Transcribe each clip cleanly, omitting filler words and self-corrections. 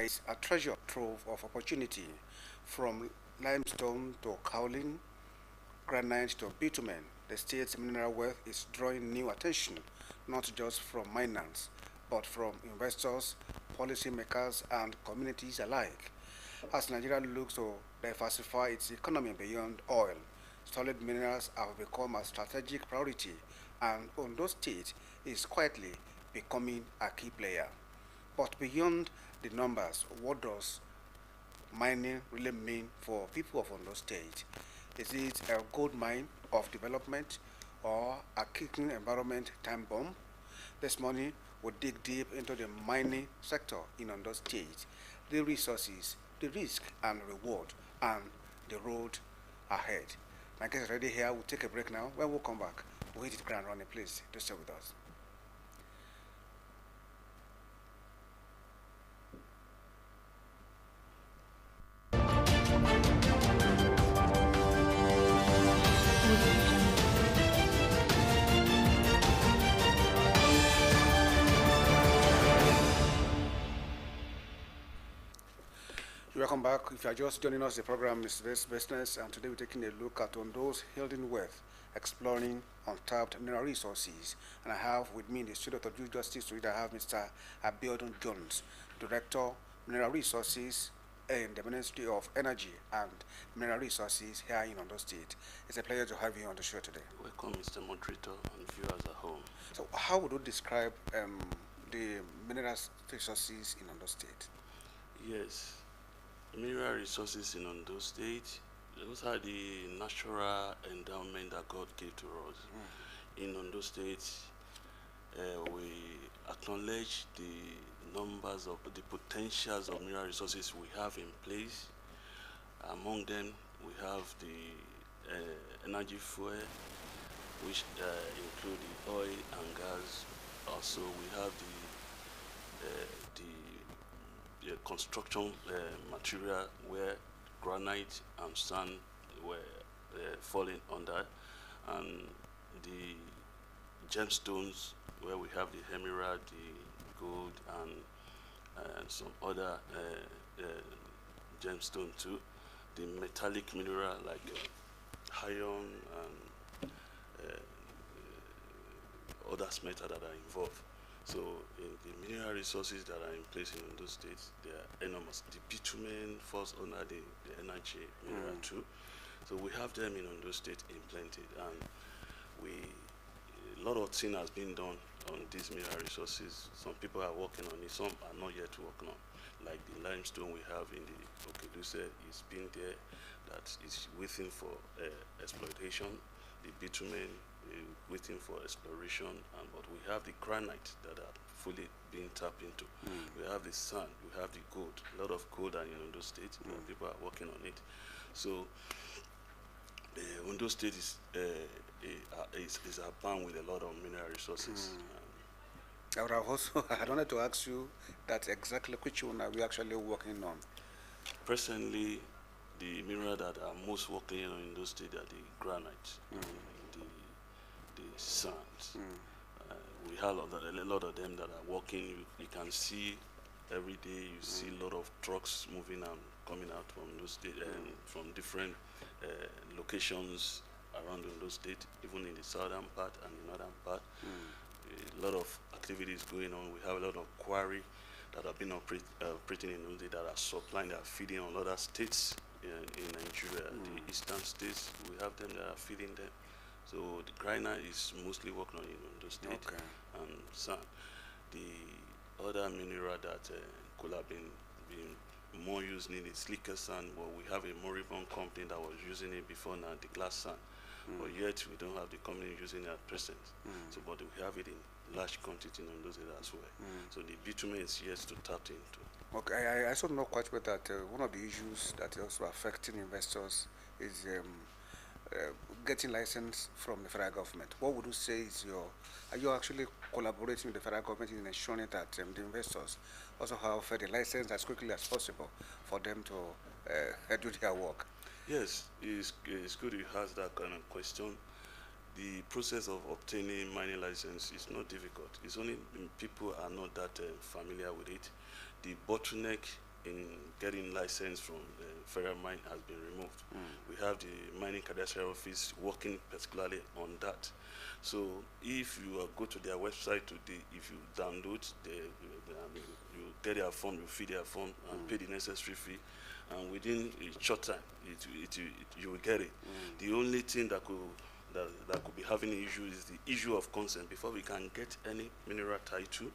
is a treasure trove of opportunity, from limestone to kaolin, granite to bitumen. The state's mineral wealth is drawing new attention, not just from miners, but from investors, policymakers, and communities alike. As Nigeria looks to diversify its economy beyond oil, solid minerals have become a strategic priority, and Ondo State is quietly becoming a key player. But beyond the numbers, what does mining really mean for people of Ondo State? Is it a gold mine of development or a kicking environment time bomb? This morning, we dig deep into the mining sector in Ondo State, the resources, the risk and reward, and the road ahead. My guest is already here. We'll take a break now. When we come back, we'll hit the ground running. Please, do stay with us. Welcome back. If you are just joining us, the program is This Business, and today we're taking a look at Ondo's hidden wealth, exploring untapped mineral resources. And I have with me in the studio to do justice to it, I have Mr. Abiodun Jones, Director, Mineral Resources in the Ministry of Energy and Mineral Resources here in Ondo State. It's a pleasure to have you on the show today. Welcome, Mr. Moderator, and viewers at home. So, how would you describe the mineral resources in Ondo State? Yes, mineral resources in Ondo State, those are the natural endowment that God gave to us. In Ondo State, we acknowledge the numbers of the potentials of mineral resources we have in place. Among them, we have the energy fuel, which include the oil and gas. Also, we have the construction material where granite and sand were falling under, and the gemstones where we have the emerald, the gold, and some other gemstone too. The metallic mineral like iron and other metals that are involved. So the mineral resources that are in place in those states, they are enormous. The bitumen falls under the energy mineral too. So we have them in Ondo State in plenty, and a lot of things has been done on these mineral resources. Some people are working on it, some are not yet working on. Like the limestone we have in the Okeduse is been there, that is waiting for exploitation. The bitumen waiting for exploration, but we have the granite that are fully being tapped into. We have the sand, we have the gold. A lot of gold are in Ondo State. People are working on it. So Ondo State is abound with a lot of mineral resources. I would have also, I wanted to ask you that exactly which one are we actually working on? Presently, the mineral that are most working on in those states are the granite, the sand. We have a lot of them that are working. You can see every day. You see a lot of trucks moving and coming out from those states and from different locations around those states, even in the southern part and the northern part. A lot of activities going on. We have a lot of quarry that have been operating in those states that are supplying, that are feeding on other states in Nigeria. The eastern states, we have them that are feeding them. So the granite is mostly working on in Ondo State and sand. The other mineral that could have been more used in the slicker sand, but we have a moribund company that was using it before now, the glass sand. But yet we don't have the company using it at present. So, but we have it in large quantity in those areas as well. So the bitumen is yet to tap into. Okay, I also know quite well that one of the issues that is also affecting investors is getting license from the federal government. What would you say is are you actually collaborating with the federal government in ensuring that the investors also have the license as quickly as possible for them to do their work? Yes, it's good you ask that kind of question. The process of obtaining mining license is not difficult. It's only people are not that familiar with it. The bottleneck in getting license from the federal mine has been removed. We have the mining cadastral office working particularly on that. So if you go to their website today, if you download you get their form, you fill their form and pay the necessary fee, and within a short time you will get it. The only thing that could be having an issue is the issue of consent. Before we can get any mineral title,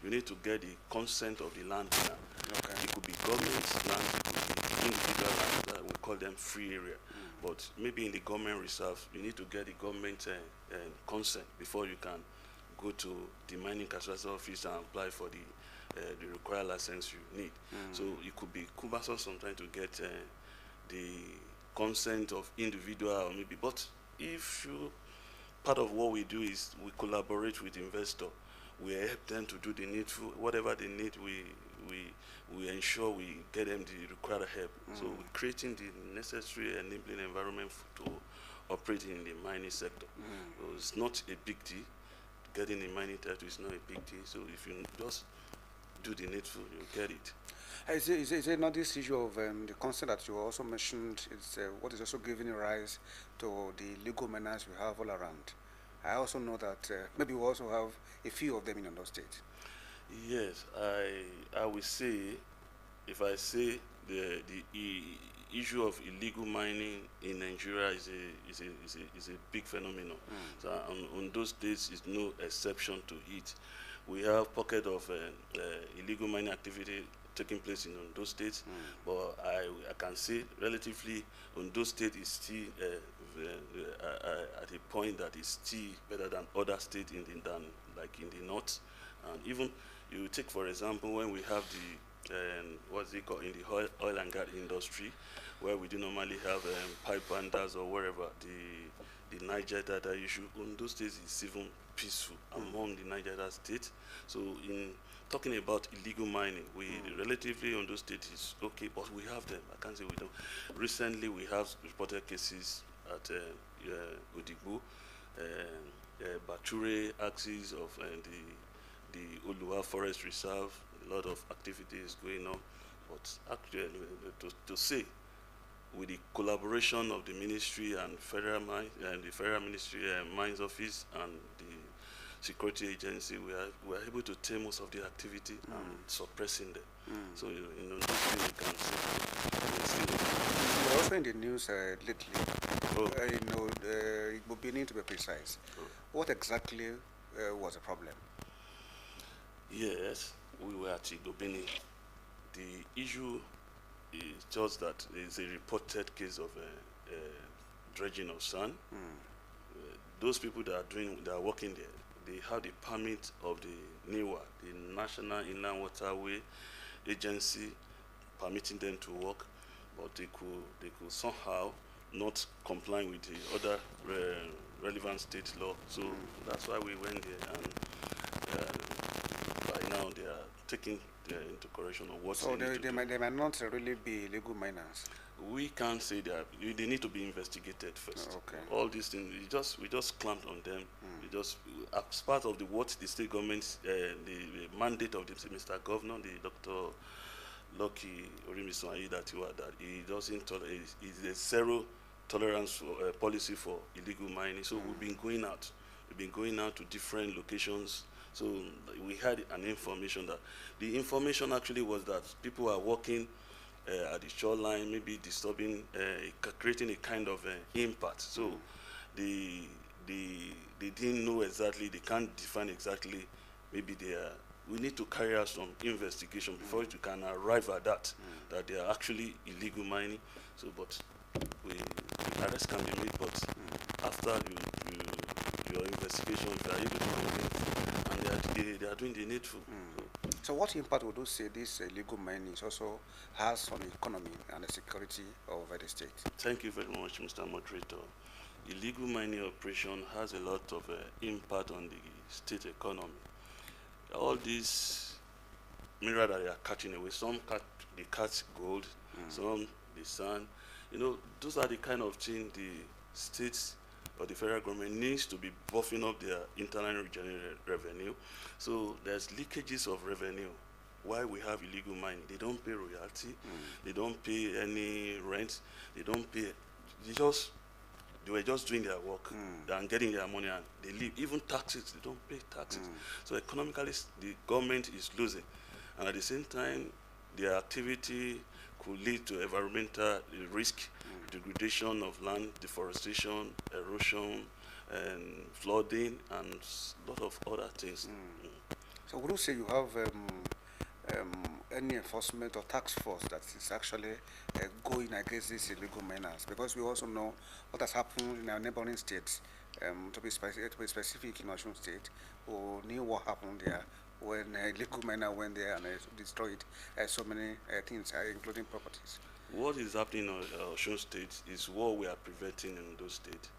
you need to get the consent of the landowner. Okay. It could be government land, it could be individual land. We call them free area. But maybe in the government reserve, you need to get the government consent before you can go to the mining cadastral office and apply for the required license you need. So it could be cumbersome sometimes to get the consent of individual or maybe. But if you, part of what we do is we collaborate with investor. We help them to do the needful, whatever they need. We ensure we get them the required help. So we're creating the necessary enabling environment to operate in the mining sector. So it's not a big deal. Getting a mining title is not a big deal. So if you just do the needful, you get it. Is it not this issue of the consent that you also mentioned? It's what is also giving rise to the legal menace we have all around. I also know that maybe we also have a few of them in Ondo State. Yes, I will say, if I say the issue of illegal mining in Nigeria is a big phenomenon. So on those states is no exception to it. We have pocket of illegal mining activity taking place in Ondo State, but I can say relatively Ondo State is still at a point that is still better than other states than like in the north. And even you take for example when we have the what's it called in the oil and gas industry, where we do normally have pipe banders or wherever the Niger Delta issue. Ondo State is even peaceful among the Niger Delta states. So in talking about illegal mining, we relatively Ondo State is okay, but we have them. I can't say we don't. Recently, we have reported cases at Odigbo, Bature axis of the Oluwa Forest Reserve. A lot of activities going on, but actually, to say, with the collaboration of the ministry and federal mine and the federal ministry mines office and the security agency, we are able to tame most of the activity and suppressing them. So you know, this thing we can see. You're also in the news lately. You know, Igbo to be precise. What exactly was the problem? Yes, we were at Igbo. The issue is just that it's a reported case of dredging of sand. Those people that are working there, they have the permit of the NIWA, the National Inland Waterway Agency, permitting them to work, but they could somehow not comply with the other relevant state law. So that's why we went there, and by now they are taking into correction of what. So they might not really be illegal miners. We can't say that. They need to be investigated first. Okay. All these things, we just clamped on them. We just, as part of what the state government, the mandate of the Mr. Governor, the Dr. Lucky Orimisoayi, that he doesn't tolerate. It's a zero tolerance policy for illegal mining. So we've been going out. We've been going out to different locations. So we had an information that the information actually was that people are working at the shoreline, maybe disturbing, creating a kind of impact. So they didn't know exactly, they can't define exactly, maybe we need to carry out some investigation before you can arrive at that they are actually illegal mining. So, but arrest can be made, but after your investigation, you are able to find, and they are doing the needful. So what impact would you say this illegal mining also has on the economy and the security of the state? Thank you very much, Mr. Moderator. Illegal mining operation has a lot of impact on the state economy. All these minerals that they are catching away, some they catch gold, some the sand. You know, those are the kind of things the states or the federal government needs to be buffing up their internal generated revenue. So there's leakages of revenue why we have illegal mining. They don't pay royalty, they don't pay any rent, they don't pay, they were just doing their work and getting their money, and they leave. Even taxes, they don't pay taxes. So economically, the government is losing. And at the same time, their activity could lead to environmental risk, degradation of land, deforestation, erosion, and flooding, and a lot of other things. So would you say you have any enforcement or task force that is actually going against these illegal miners? Because we also know what has happened in our neighboring states. To be specific, in Osun State, who knew what happened there when illegal miner went there and destroyed so many things, including properties. What is happening in Osun State is what we are preventing in those states.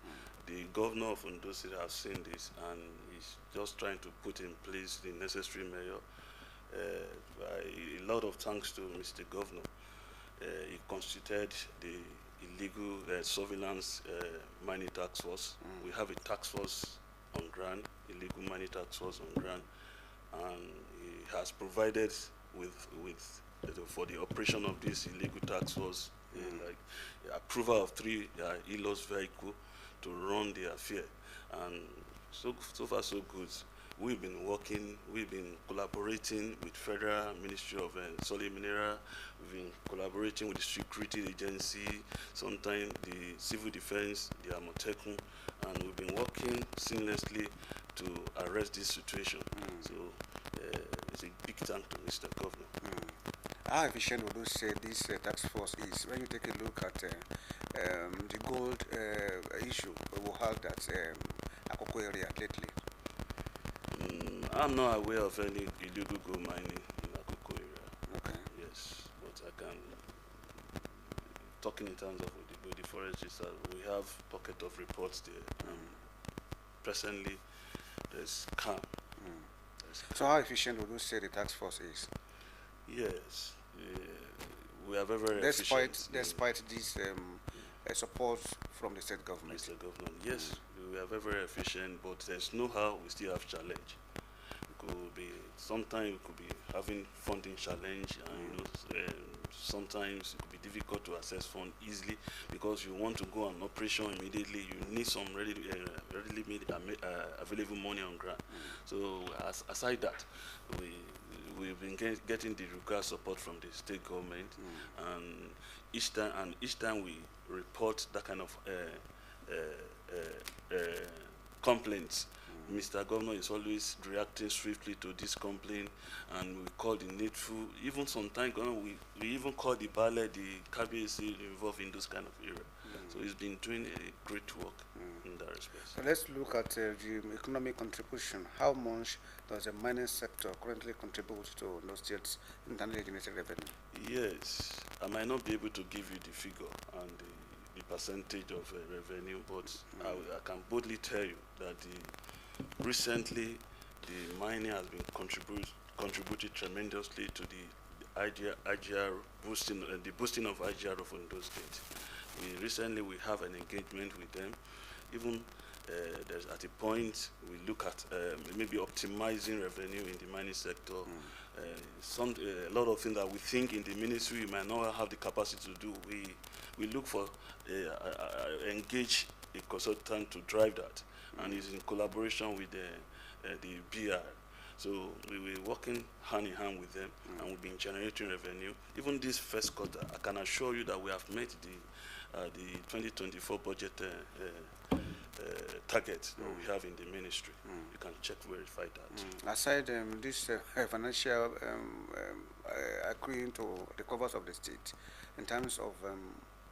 The governor of Ondo State has seen this, and he's just trying to put in place the necessary measure. A lot of thanks to Mr. Governor. He constituted the illegal surveillance mining task force. We have a task force on ground, illegal mining task force on ground, and he has provided with for the operation of this illegal task force, like approval of 3 ELOS vehicles to run the affair. And so far so good. We've been working, we've been collaborating with Federal Ministry of Solid Mineral, we've been collaborating with the Security Agency, sometimes the Civil Defense, the Amotekun, and we've been working seamlessly to arrest this situation. So it's a big thank to Mr. Governor. How efficient would you say this task force is? When you take a look at the gold issue we had at Akoko area lately? I'm not aware of any illegal gold mining in Akoko area. Okay. Yes, but I can, talking in terms of the forestry, we have pocket of reports there. Presently, there's calm. So how efficient would you say the task force is? Yes, we are very efficient. Despite this support from the state government. Mr. Governor, yes, we are very efficient, but there's no how we still have challenge. Sometimes we could be having funding challenge, and sometimes it could be difficult to access funds easily because you want to go on operation immediately. You need some readily made available money on ground. So aside that, we've been getting the required support from the state government, and each time we report that kind of complaints, Mr. Governor is always reacting swiftly to this complaint, and we call the needful. Even sometimes we even call the ballet, the KBC involved in those kind of areas. So he's been doing a great work in that respect. So let's look at the economic contribution. How much does the mining sector currently contribute to those states' internally generated revenue? Yes, I might not be able to give you the figure and the percentage of revenue, but I can boldly tell you that recently the mining has been contributed tremendously to the IGR boosting, the boosting of IGR of Ondo State. Recently we have an engagement with them. Even there's at a point we look at maybe optimizing revenue in the mining sector. A lot of things that we think in the ministry we might not have the capacity to do. We look for engage a consultant to drive that, and it's in collaboration with the BR. So we were working hand in hand with them, and we've been generating revenue. Even this first quarter, I can assure you that we have met the 2024 budget target that we have in the ministry. You can check, verify that. Aside this financial agreeing to the covers of the state, in terms of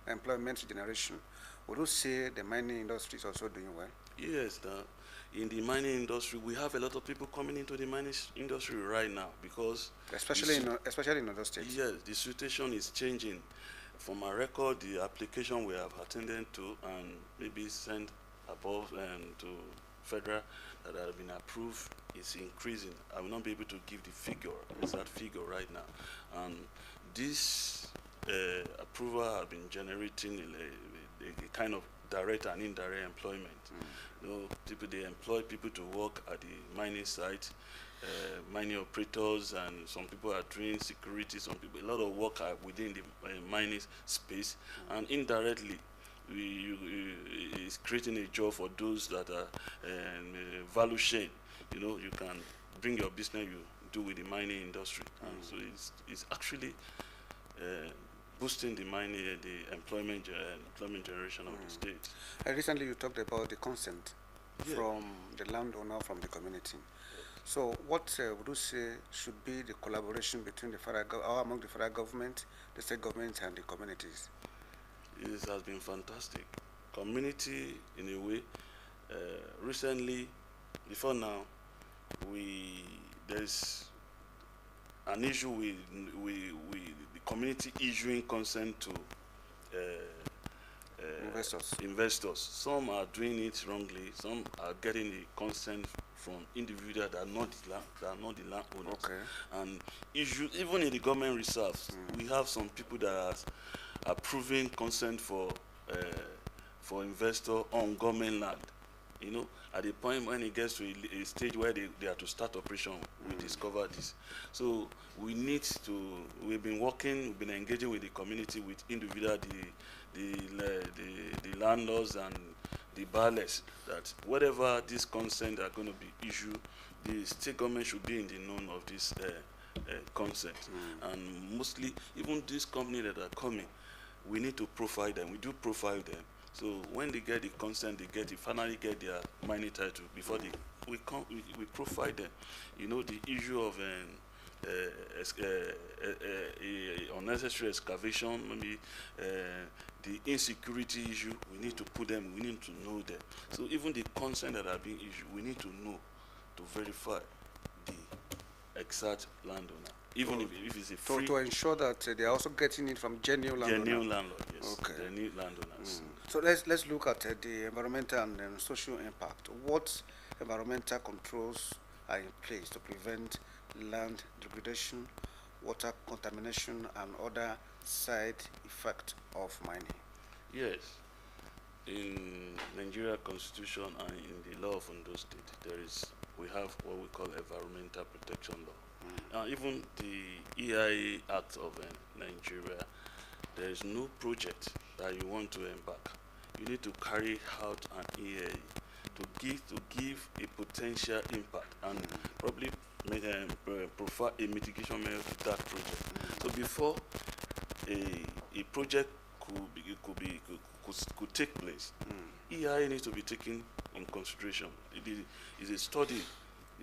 employment generation, would you say the mining industry is also doing well? Yes, in the mining industry, we have a lot of people coming into the mining industry right now because especially in other states. Yes, the situation is changing. From our record, the application we have attended to and maybe sent above to federal that have been approved is increasing. I will not be able to give the figure, exact figure right now. And this approval have been generating a kind of direct and indirect employment. You know, they employ people to work at the mining site. mining operators, and some people are doing security. Some people, a lot of work are within the mining space, and indirectly, is creating a job for those that are value chain. You know, you can bring your business you do with the mining industry, and so it's actually boosting the mining, the employment generation of the state. Recently, you talked about the consent from the landowner, from the community. So, what would you say should be the collaboration between the or among the federal government, the state government, and the communities? It has been fantastic. Community, in a way, recently, before now, there's an issue with the community issuing consent to investors. Some are doing it wrongly. Some are getting the consent from individuals that are not the landowners. Okay. And even in the government reserves, we have some people that are approving consent for investor on government land. You know, at the point when it gets to a stage where they are to start operation, we discover this. So we've been engaging with the community, with individual, the landlords and the buyers, that whatever these consent are going to be issued, the state government should be in the known of this consent. And mostly, even these companies that are coming, we need to profile them. We do profile them. So when they get the consent, they finally get their mining title. Before we profile them. You know, the issue of unnecessary excavation, maybe the insecurity issue, we need to put them. We need to know them. So even the consent that are being issued, we need to know to verify the exact landowner. Even if it's a free, to ensure that they are also getting it from genuine landowners. Genuine landlord, yes. Okay. Genuine landowners. So let's look at the environmental and social impact. What environmental controls are in place to prevent land degradation, water contamination, and other side effects of mining? Yes. In Nigeria Constitution and in the law of Ondo State, we have what we call environmental protection law. Even the EIA Act of Nigeria, there is no project that you want to embark. You need to carry out an EIA to give a potential impact and probably provide a mitigation measure to that project. So before a project could take place, EIA needs to be taken in consideration. It is a study,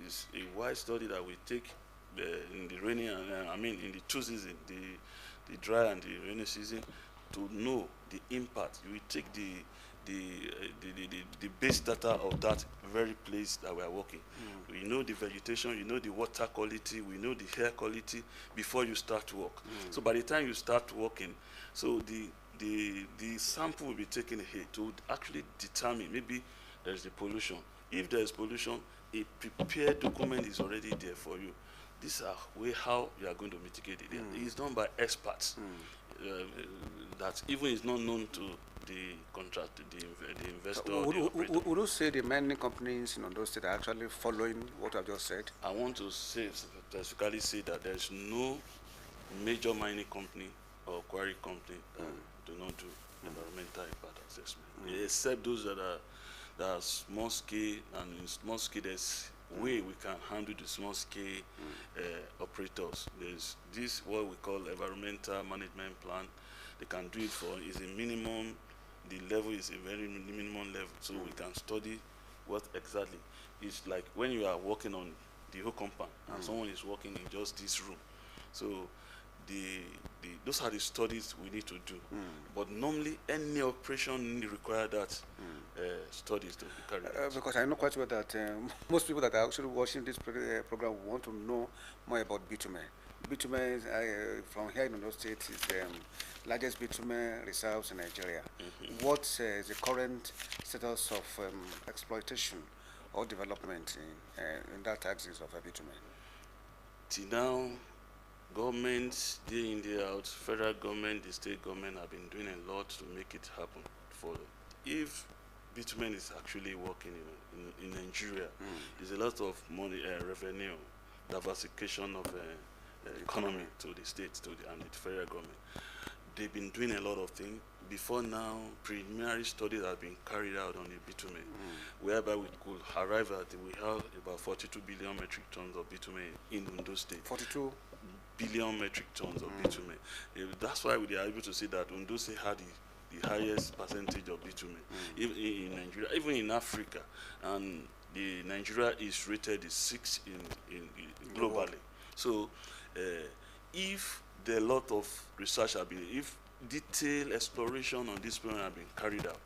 is a wide study that we take in the rainy in the two seasons, the dry and the rainy season, to know the impact. We take the base data of that very place that we are working. We know the vegetation, you know the water quality, we know the air quality before you start work. So by the time you start working, so the sample will be taken here to actually determine maybe there's the pollution. If there's pollution, a prepared document is already there for you. These are how you are going to mitigate it. It is done by experts that even is not known to the contractor, the investor. Would you say the mining companies in Ondo State are actually following what I've just said? I want to specifically say that there is no major mining company or quarry company that do not do environmental impact assessment, except those that are small scale, and in small scale there's way we can handle the small scale operators. There's this what we call environmental management plan. They can do it for is a minimum. The level is a very minimum level, so we can study what exactly is like when you are working on the whole compound and someone is working in just this room. So those are the studies we need to do. But normally any operation require that studies to be carried out. Because I know quite well that most people that are actually watching this program want to know more about bitumen. Bitumen from here in Ondo State is the largest bitumen reserves in Nigeria. What is the current status of exploitation or development in that axis of bitumen? Till now, governments, day in, day out, federal government, the state government have been doing a lot to make it happen. If bitumen is actually working in Nigeria, there's a lot of money, revenue diversification of economy to the state and the federal government. They've been doing a lot of things. Before now, preliminary studies have been carried out on the bitumen, whereby we could arrive at, we have about 42 billion metric tons of bitumen in Ondo State. 42 billion metric tons of bitumen. That's why we are able to say that Ondo State had the highest percentage of bitumen even in Nigeria, even in Africa. And the Nigeria is rated the 6th in globally. So if there are a lot of research have been, if detailed exploration on this problem have been carried out,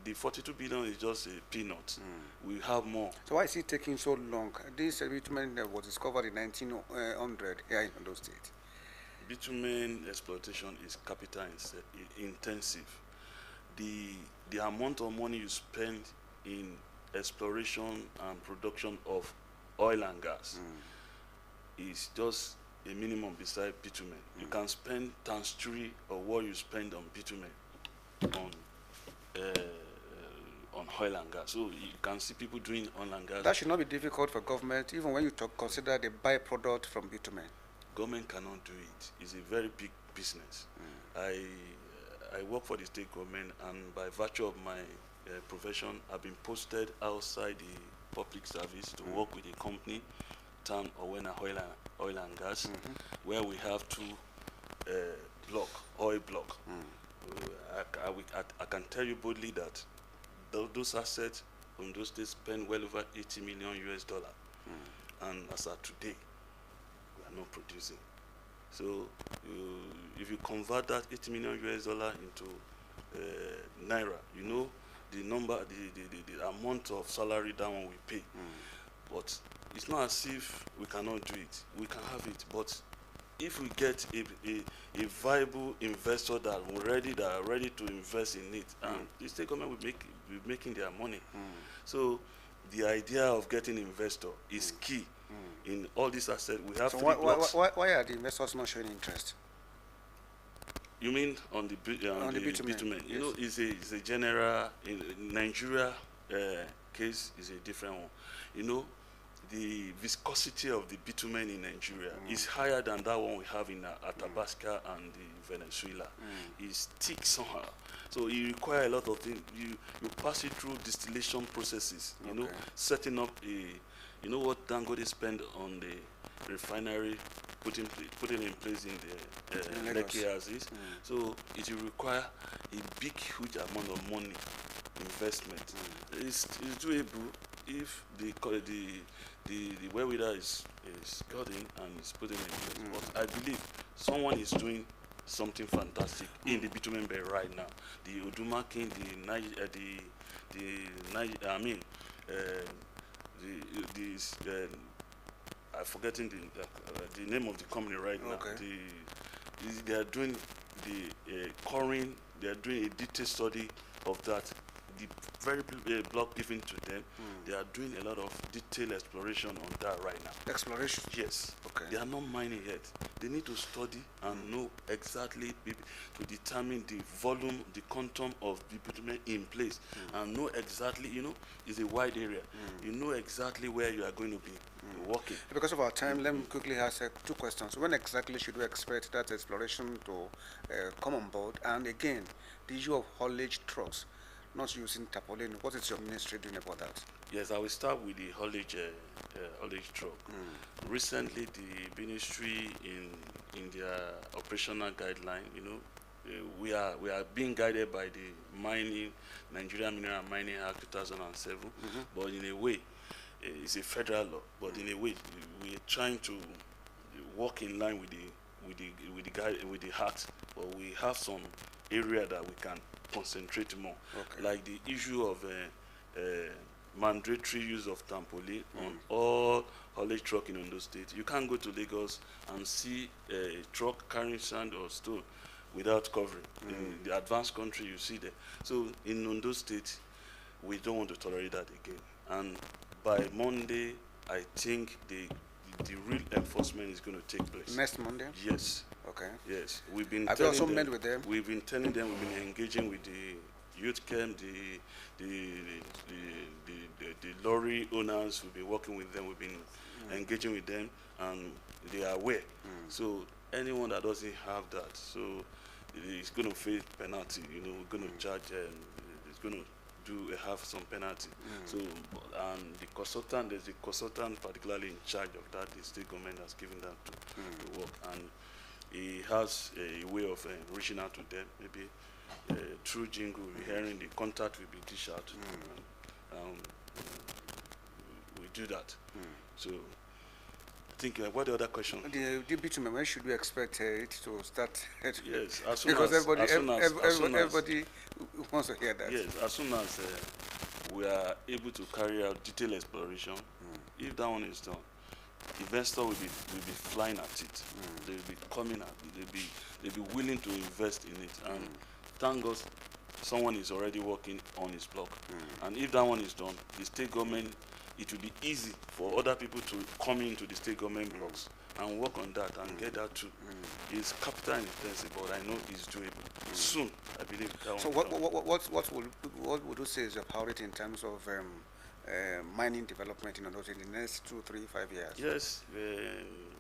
the 42 billion is just a peanut. We have more. So why is it taking so long? This bitumen was discovered in 1900 here in Ondo State. Bitumen exploitation is capital intensive. The amount of money you spend in exploration and production of oil and gas is just a minimum beside bitumen. You can spend times 3 of what you spend on bitumen on oil and gas. So you can see people doing oil and gas. That should not be difficult for government, even when you consider the byproduct from bitumen. Government cannot do it. It's a very big business. I work for the state government, and by virtue of my profession, I've been posted outside the public service to work with a company, Town Owena Oil and Gas, where we have 2 oil block. I can tell you boldly that those assets on those days spend well over $80 million US. And as of today, we are not producing. So if you convert that $80 million US into naira, you know the number, the amount of salary that one we pay. But it's not as if we cannot do it. We can have it, but if we get a viable investor that are ready to invest in it, and the state government will be making their money. So the idea of getting investor is key in all these assets. We have so 3 blocks. why are the investors not showing interest? You mean on the bitumen? Yes. You know, it's a general, in Nigeria case is a different one. You know, the viscosity of the bitumen in Nigeria is higher than that one we have in Athabasca and the Venezuela. It's thick somehow. So it requires a lot of things. You pass it through distillation processes, you know, setting up you know what Dangote spend on the refinery, putting in place in the Lekki Aziz. So it will require a big, huge amount of money, investment. It's doable if the wherewithal is got in and is put in place. But I believe someone is doing something fantastic in the bitumen bed right now. The Odumakin, I'm forgetting the name of the company right now. They are doing the coring. They are doing a detailed study of that. The very block given to them, they are doing a lot of detailed exploration on that right now. Exploration? Yes. Okay. They are not mining yet. They need to study and know exactly to determine the volume, the quantum of the bitumen in place, and know exactly, you know, it's a wide area. You know exactly where you are going to be working. Because of our time, let me quickly ask 2 questions. When exactly should we expect that exploration to come on board? And again, the issue of haulage trucks not using tarpaulin. What is your ministry doing about that? Yes, I will start with the haulage truck. Recently, the ministry in their operational guideline, you know, we are being guided by the Nigeria Mineral Mining Act 2007, but in a way, it's a federal law. But in a way, we are trying to work in line with the act, but we have some area that we can concentrate more, like the issue of mandatory use of trampoline on all haulage truck in Ondo State. You can't go to Lagos and see a truck carrying sand or stone without covering. In the advanced country, you see that. So in Ondo State, we don't want to tolerate that again. And by Monday, I think the real enforcement is going to take place. Next Monday? Yes. Okay. Yes. We've been Have you also met with them? We've been telling them, we've been engaging with the youth camp, the lorry owners, we've been working with them, we've been engaging with them, and they are aware. So anyone that doesn't have that, so it's going to face penalty. We're going to charge, it's going to have some penalty. So, and the consultant, there's a consultant particularly in charge of that. The state government has given that to work, and he has a way of reaching out to them. Maybe through jingle, we're hearing the contact will be dished out. We do that. So, I think what the other question? The bitumen, when should we expect it to start? Yes, as soon because as everybody wants to hear that. Yes, as soon as we are able to carry out detailed exploration, if that one is done, investor will be flying at it. They will be coming at it. They'll be willing to invest in it. And thank God, someone is already working on his block. And if that one is done, the state government, it will be easy for other people to come into the state government blocks and work on that and get that too. It's capital intensive, but I know it's doable. Soon, I believe that so one. what would you say is your priority in terms of mining development in the next 2, 3, 5 years? Yes,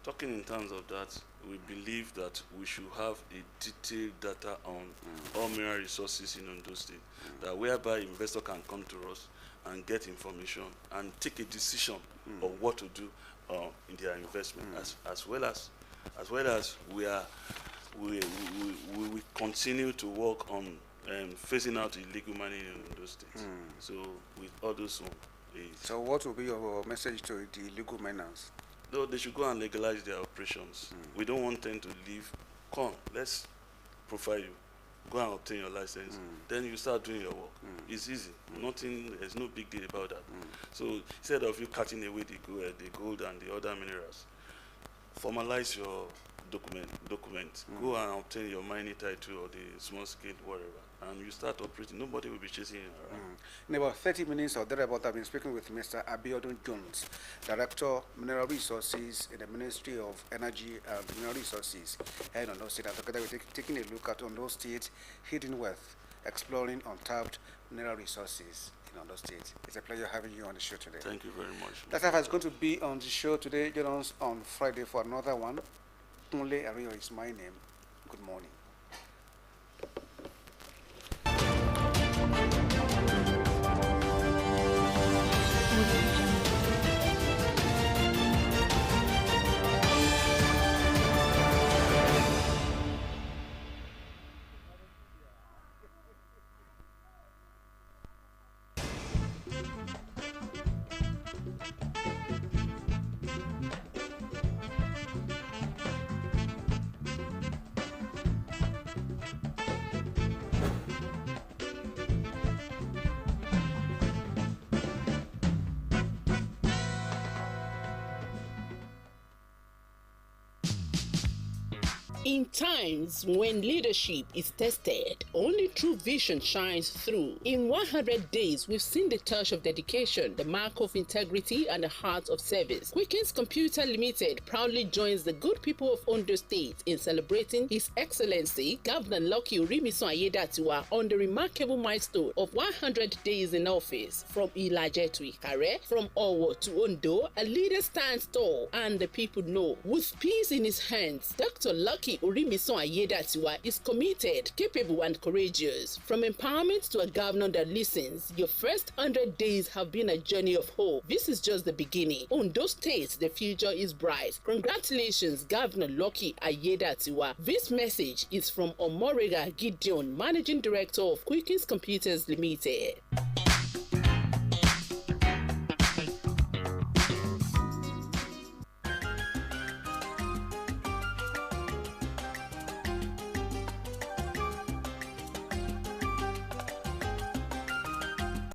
talking in terms of that, we believe that we should have a detailed data on all mineral resources in Ondo State, that whereby investor can come to us and get information and take a decision of what to do in their investment, as well as we continue to work on phasing out illegal mining in those states. So with all those one. So what will be your message to the illegal miners? No, they should go and legalize their operations. We don't want them to leave. Come, let's profile you. Go and obtain your license. Then you start doing your work. It's easy. Nothing. There's no big deal about that. So instead of you cutting away the gold and the other minerals, formalize your document. Go and obtain your mining title or the small scale whatever, and you start operating. Nobody will be chasing you around. In about 30 minutes or thereabout, I've been speaking with Mr. Abiodun Jones, Director, Mineral Resources in the Ministry of Energy and Mineral Resources here in Ondo State. And together we're taking a look at Ondo State hidden wealth, exploring untapped mineral resources in Ondo State. It's a pleasure having you on the show today. Thank you very much. That's how it's going to be on the show today. Join us on Friday for another one. Tunle Ario is my name. Good morning. In times when leadership is tested, only true vision shines through. In 100 days, we've seen the touch of dedication, the mark of integrity, and the heart of service. Quickens Computer Limited proudly joins the good people of Ondo State in celebrating His Excellency Governor Lucky Urimisun Ayedatiwa on the remarkable milestone of 100 days in office. From Ilaje to Ikare, from Owo to Ondo, a leader stands tall, and the people know. With peace in his hands, Dr. Lucky Urimisun Ayedatiwa is committed, capable, and courageous. From empowerment to a governor that listens, your first 100 days have been a journey of hope. This is just the beginning. Ondo State, the future is bright. Congratulations, Governor Lucky Ayedatiwa. This message is from Omorega Gideon, Managing Director of Quickens Computers Limited.